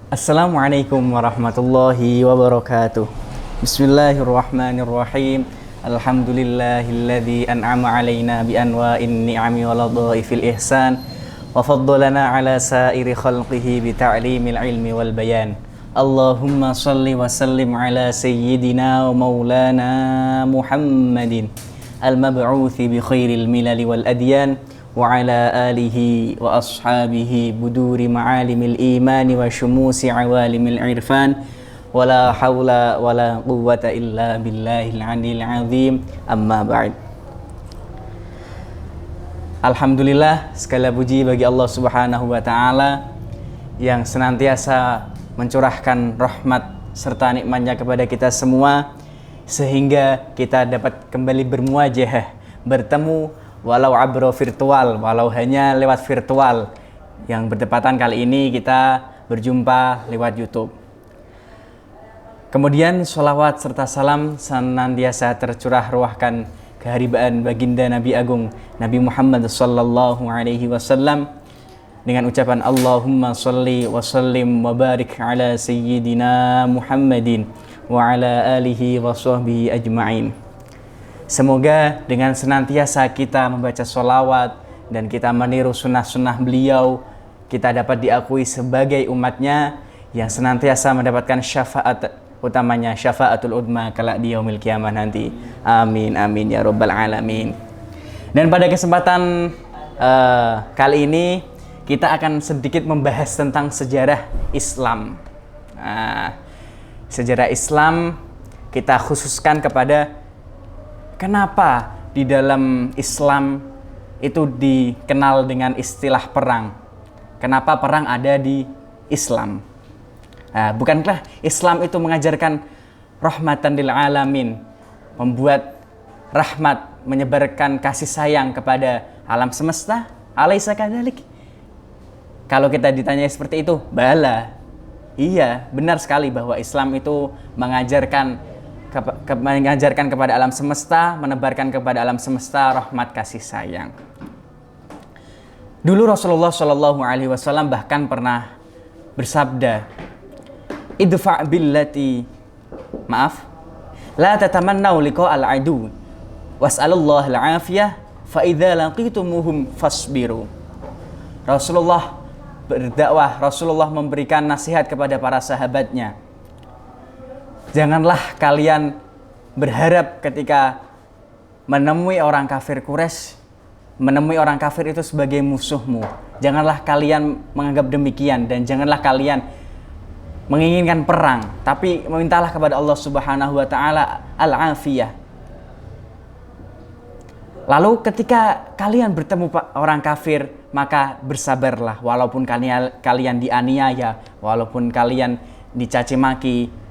Assalamualaikum warahmatullahi wabarakatuh. Bismillahirrahmanirrahim. Alhamdulillahilladzi an'ama alaina bi anwa'in ni'ami wa ladhaifil ihsan wa faddalana ala sairi khalqihi bi ta'limil ilmi wal bayan. Allahumma salli wa sallim ala sayyidina wa maulana Muhammadin al-mab'uthi bi khairil milali wal adyan wa ala alihi wa ashabihi buduri ma'alimil imani wa syumusi awalimil irfan wa la hawla wa la quwwata illa billahil aliyil azim, amma ba'd. Alhamdulillah, segala puji bagi Allah Subhanahu wa taala yang senantiasa mencurahkan rahmat serta nikmatnya kepada kita semua sehingga kita dapat kembali bermuajahah, bertemu walau abro virtual, walau hanya lewat virtual. Yang bertepatan kali ini kita berjumpa lewat YouTube. Kemudian sholawat serta salam senantiasa tercurah ruahkan keharibaan baginda Nabi Agung Nabi Muhammad sallallahu alaihi wasallam dengan ucapan Allahumma sholli wa sallim wa barik ala sayyidina Muhammadin wa ala alihi wa sahbihi ajma'in. Semoga dengan senantiasa kita membaca sholawat dan kita meniru sunnah-sunnah beliau, kita dapat diakui sebagai umatnya yang senantiasa mendapatkan syafaat utamanya, syafaatul udma kelak di yaumil kiamah nanti. Amin amin ya rabbal alamin. Dan pada kesempatan kali ini kita akan sedikit membahas tentang sejarah Islam. Sejarah Islam kita khususkan kepada kenapa di dalam Islam itu dikenal dengan istilah perang? Kenapa perang ada di Islam? Bukankah Islam itu mengajarkan rahmatan lil alamin, membuat rahmat, menyebarkan kasih sayang kepada alam semesta? Alaisa kadzalik? Kalau kita ditanya seperti itu, bala. Iya, benar sekali bahwa Islam itu mengajarkan kepada alam semesta, menebarkan kepada alam semesta rahmat kasih sayang. Dulu Rasulullah Shallallahu Alaihi Wasallam bahkan pernah bersabda, idfa' billati, la tatamannau liqa'al adu, was'alullah al-afiyah, fa idza laqitumuhum fasbiru. Rasulullah berdakwah, Rasulullah memberikan nasihat kepada para sahabatnya. Janganlah kalian berharap ketika menemui orang kafir Quraisy, menemui orang kafir itu sebagai musuhmu. Janganlah kalian menganggap demikian dan janganlah kalian menginginkan perang, tapi memintalah kepada Allah Subhanahu wa taala al-afiyah. Lalu ketika kalian bertemu orang kafir, maka bersabarlah walaupun kalian dianiaya, walaupun kalian dicaci maki.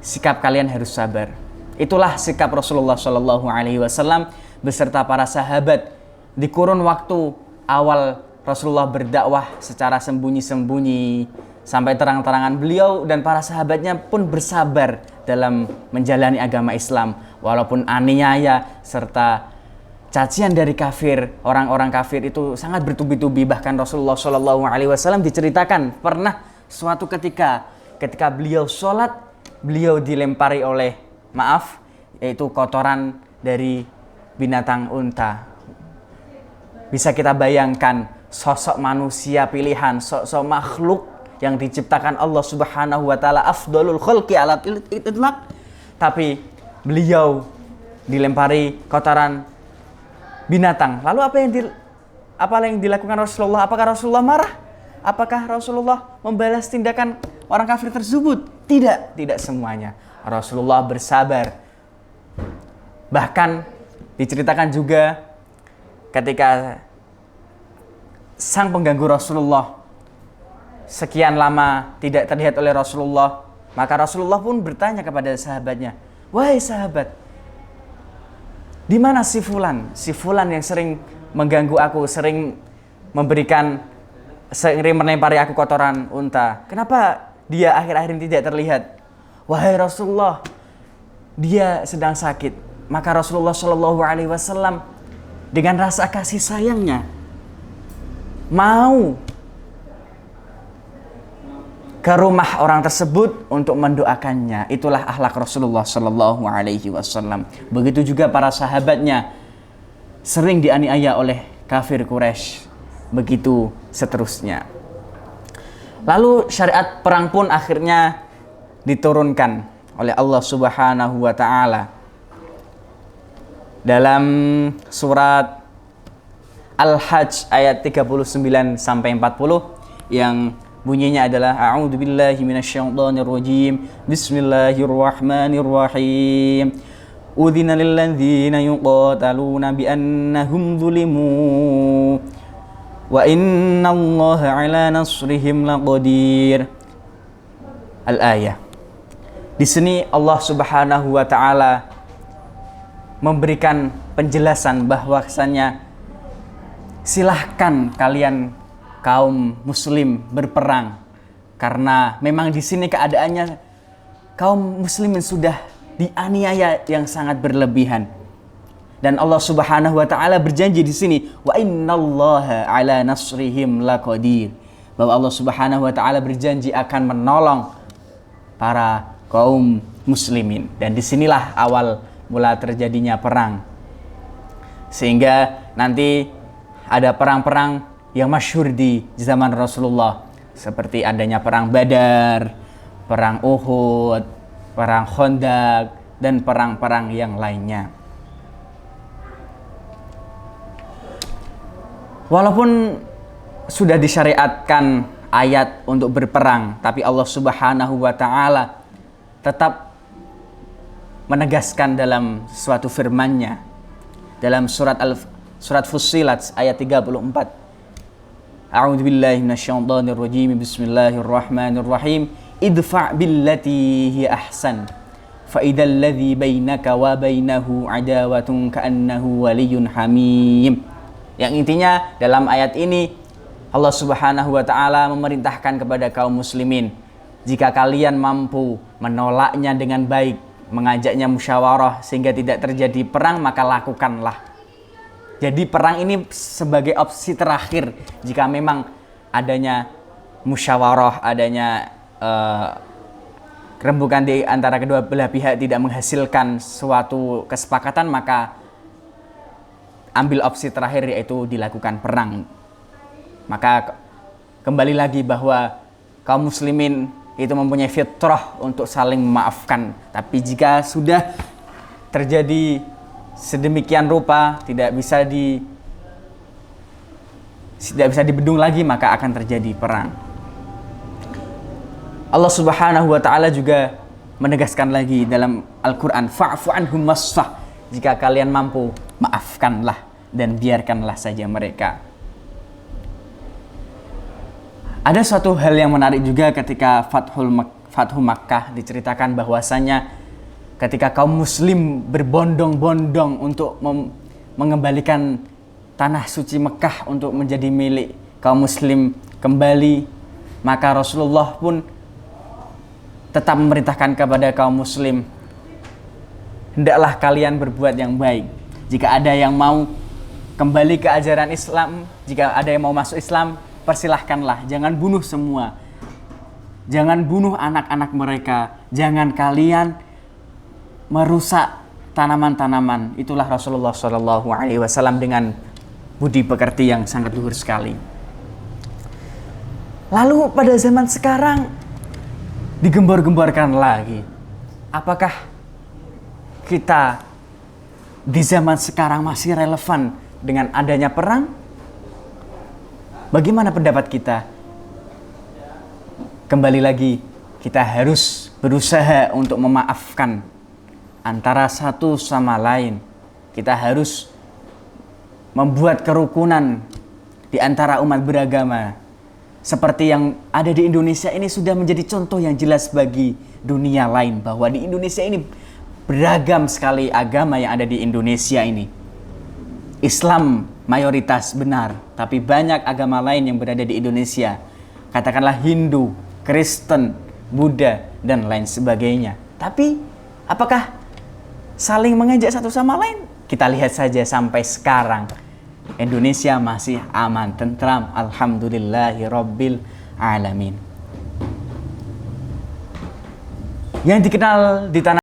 Sikap kalian harus sabar. Itulah sikap Rasulullah Shallallahu Alaihi Wasallam beserta para sahabat di kurun waktu awal Rasulullah berdakwah secara sembunyi-sembunyi sampai terang-terangan. Beliau dan para sahabatnya pun bersabar dalam menjalani agama Islam walaupun aniaya serta cacian dari kafir. Orang-orang kafir itu sangat bertubi-tubi. Bahkan Rasulullah Shallallahu Alaihi Wasallam diceritakan pernah suatu ketika beliau sholat, beliau dilempari oleh yaitu kotoran dari binatang unta. Bisa kita bayangkan sosok manusia pilihan, sosok makhluk yang diciptakan Allah Subhanahu wa taala, afdalul khalqi ala itlaq, tapi beliau dilempari kotoran binatang. Lalu apa yang dilakukan Rasulullah? Apakah Rasulullah marah? Apakah Rasulullah membalas tindakan orang kafir tersebut? Tidak semuanya. Rasulullah bersabar. Bahkan diceritakan juga ketika sang pengganggu Rasulullah sekian lama tidak terlihat oleh Rasulullah, maka Rasulullah pun bertanya kepada sahabatnya, "Wahai sahabat, di mana si fulan? Si fulan yang sering mengganggu aku, sering melempari aku kotoran unta. Kenapa dia akhir-akhir ini tidak terlihat?" "Wahai Rasulullah, dia sedang sakit." Maka Rasulullah Shallallahu Alaihi Wasallam dengan rasa kasih sayangnya mau ke rumah orang tersebut untuk mendoakannya. Itulah akhlak Rasulullah Shallallahu Alaihi Wasallam. Begitu juga para sahabatnya sering dianiaya oleh kafir Quraisy. Begitu seterusnya. Lalu syariat perang pun akhirnya diturunkan oleh Allah Subhanahu wa taala dalam surat Al-Hajj ayat 39 sampai 40 yang bunyinya adalah a'udzubillahi minasyaitonirrajim bismillahirrahmanirrahim udzina lil ladzina yuqataluna bi annahum zulimu wa innallaha ala nasrihim laqadir. Al-ayah. Di sini Allah Subhanahu wa taala memberikan penjelasan bahwasannya silahkan kalian kaum muslim berperang karena memang di sini keadaannya kaum muslimin sudah dianiaya yang sangat berlebihan. Dan Allah Subhanahu wa taala berjanji di sini wa innallaha ala nasrihim laqadir, bahwa Allah Subhanahu wa taala berjanji akan menolong para kaum muslimin. Dan disinilah awal mula terjadinya perang, sehingga nanti ada perang-perang yang masyhur di zaman Rasulullah, seperti adanya perang Badar, perang Uhud, perang Khandaq, dan perang-perang yang lainnya. Walaupun sudah disyariatkan ayat untuk berperang, tapi Allah Subhanahu wa taala tetap menegaskan dalam suatu firman-Nya dalam surat Fussilat ayat 34. A'udzubillahi minasyaitonirrajim. Bismillahirrahmanirrahim. Idfa' billati hi ahsan fa idzal ladzi bainaka wa bainahu adawatun ka'annahu waliyyun hamim. Yang intinya dalam ayat ini Allah Subhanahu wa taala memerintahkan kepada kaum muslimin, jika kalian mampu menolaknya dengan baik, mengajaknya musyawarah sehingga tidak terjadi perang, maka lakukanlah. Jadi perang ini sebagai opsi terakhir jika memang adanya musyawarah, adanya rembukan di antara kedua belah pihak tidak menghasilkan suatu kesepakatan, maka ambil opsi terakhir, yaitu dilakukan perang. Maka kembali lagi bahwa kaum muslimin itu mempunyai fitrah untuk saling memaafkan. Tapi jika sudah terjadi sedemikian rupa, tidak bisa dibendung lagi, maka akan terjadi perang. Allah Subhanahu wa taala juga menegaskan lagi dalam Al-Qur'an, fa'fu anhum wasfah. Jika kalian mampu, maafkanlah dan biarkanlah saja mereka. Ada suatu hal yang menarik juga ketika Fathu Makkah, diceritakan bahwasanya ketika kaum muslim berbondong-bondong untuk mengembalikan tanah suci Mekah untuk menjadi milik kaum muslim kembali, maka Rasulullah pun tetap memerintahkan kepada kaum muslim, hendaklah kalian berbuat yang baik. Jika ada yang mau kembali ke ajaran Islam, jika ada yang mau masuk Islam, persilahkanlah, jangan bunuh semua. Jangan bunuh anak-anak mereka. Jangan kalian merusak tanaman-tanaman. Itulah Rasulullah SAW dengan budi pekerti yang sangat luhur sekali. Lalu pada zaman sekarang digembor-gemborkan lagi. Apakah kita di zaman sekarang masih relevan dengan adanya perang? Bagaimana pendapat kita? Kembali lagi, kita harus berusaha untuk memaafkan antara satu sama lain. Kita harus membuat kerukunan di antara umat beragama. Seperti yang ada di Indonesia ini sudah menjadi contoh yang jelas bagi dunia lain, bahwa di Indonesia ini beragam sekali agama yang ada di Indonesia ini. Islam mayoritas benar, tapi banyak agama lain yang berada di Indonesia. Katakanlah Hindu, Kristen, Buddha, dan lain sebagainya. Tapi apakah saling mengajak satu sama lain? Kita lihat saja sampai sekarang Indonesia masih aman, tentram, alhamdulillahi rabbil alamin. Yang dikenal di tanah